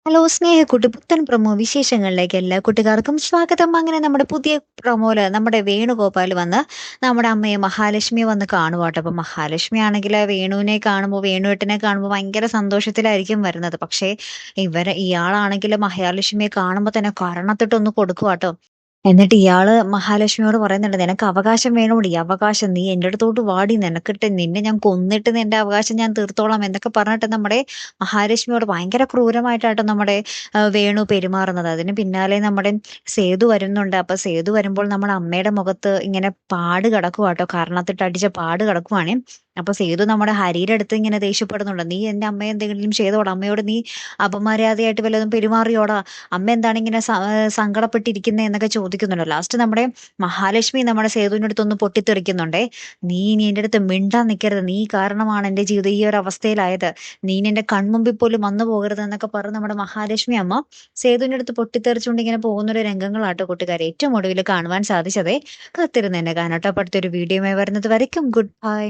Hello Snehakkoottu പുത്തൻ promo വിശേഷങ്ങളിലേക്ക് എല്ലാ കൂട്ടുകാർക്കും സ്വാഗതം. അങ്ങനെ നമ്മുടെ പുതിയ പ്രൊമോയില് നമ്മുടെ വേണുഗോപാൽ വന്ന് നമ്മുടെ അമ്മയെ മഹാലക്ഷ്മിയെ വന്ന് കാണുവാട്ടോ. അപ്പൊ മഹാലക്ഷ്മി ആണെങ്കിൽ വേണുവിനെ കാണുമ്പോൾ വേണുവേട്ടനെ കാണുമ്പോൾ ഭയങ്കര സന്തോഷത്തിലായിരിക്കും വരുന്നത്. പക്ഷേ ഇയാളാണെങ്കിൽ മഹാലക്ഷ്മിയെ കാണുമ്പോൾ തന്നെ കരണത്തിട്ടൊന്ന് കൊടുക്കുവാട്ടോ. എന്നിട്ട് ഇയാള് മഹാലക്ഷ്മിയോട് പറയുന്നുണ്ട്, നിനക്ക് അവകാശം വേണോടി, അവകാശം നീ എന്റെ അടുത്തോട്ട് വാടി, നിന്നെ ഞാൻ കൊന്നിട്ട് നിന്റെ അവകാശം ഞാൻ തീർത്തോളാം എന്നൊക്കെ പറഞ്ഞിട്ട് നമ്മുടെ മഹാലക്ഷ്മിയോട് ഭയങ്കര ക്രൂരമായിട്ടാട്ടോ നമ്മുടെ വേണു പെരുമാറുന്നത്. അതിന് പിന്നാലെ നമ്മുടെ സേതു വരുന്നുണ്ട്. അപ്പൊ സേതു വരുമ്പോൾ നമ്മുടെ അമ്മയുടെ മുഖത്ത് ഇങ്ങനെ പാട് കിടക്കുവാട്ടോ, കർണത്തിട്ട് അടിച്ച പാട് കിടക്കുവാണേ. അപ്പൊ സേതു നമ്മുടെ ഹരിയുടെ അടുത്ത് ഇങ്ങനെ ദേഷ്യപ്പെടുന്നുണ്ട്, നീ എന്റെ അമ്മയെ എന്തെങ്കിലും ചെയ്തോടാ, അമ്മയോട് നീ അപമര്യാദയായിട്ട് വല്ലതും പെരുമാറിയോടാ, അമ്മ എന്താണ് ഇങ്ങനെ സങ്കടപ്പെട്ടിരിക്കുന്നത് എന്നൊക്കെ ചോദിക്കുന്നുണ്ട്. ലാസ്റ്റ് നമ്മുടെ മഹാലക്ഷ്മി നമ്മുടെ സേതുവിന്റെ അടുത്തൊന്ന് പൊട്ടിത്തെറിക്കുന്നുണ്ടേ, നീ ഇനി എന്റെ അടുത്ത് മിണ്ടാൻ നിൽക്കരുത്, നീ കാരണമാണ് എന്റെ ജീവിതം ഈ ഒരു അവസ്ഥയിലായത്, നീ എന്റെ കൺമുമ്പിൽ പോലും വന്നു പോകരുത് എന്നൊക്കെ പറഞ്ഞ് നമ്മുടെ മഹാലക്ഷ്മി അമ്മ സേതുവിന്റെ അടുത്ത് പൊട്ടിത്തെറിച്ചുകൊണ്ട് ഇങ്ങനെ പോകുന്നൊരു രംഗങ്ങളാട്ടോ കൂട്ടുകാരെ ഏറ്റവും ഒടുവിൽ കാണുവാൻ സാധിച്ചതേ. കാത്തിരുന്ന് തന്നെ കാണാട്ടോ. അടുത്തൊരു വീഡിയോയുമായി വരുന്നത് വരയ്ക്കും ഗുഡ് ബൈ.